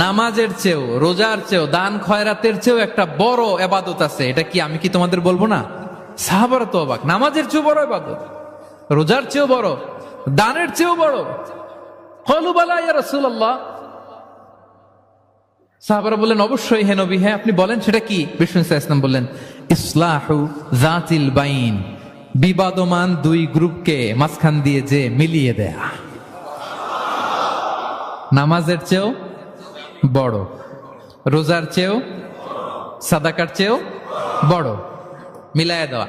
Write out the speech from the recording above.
নামাজের চেয়েও, রোজার চেয়েও, দান খয়রাতের চেয়েও একটা বড় ইবাদত আছে। এটা কি আমি কি তোমাদের বলবো না? সাহাবারা তো অবাক, নামাজের চেয়েও বড় ইবাদত, রোজার চেয়েও বড়, দানের চেয়েও বড়। ক্বালু বালা ইয়া রাসূলুল্লাহ। সাহাবারা বললেন অবশ্যই হে নবী, হ্যাঁ আপনি বলেন সেটা কি? বিষ্ণু সাল্লাল্লাহু আলাইহি ওয়াসাল্লাম বললেন ইসলাহু যাতিল বাইন, বিবাদমান দুই গ্রুপকে মাঝখান দিয়ে যে মিলিয়ে দেয়া। নামাজের চেয়েও বড়, রোজার চেয়েও, সাদাকার চেয়েও বড়, মিলায়া দেওয়া।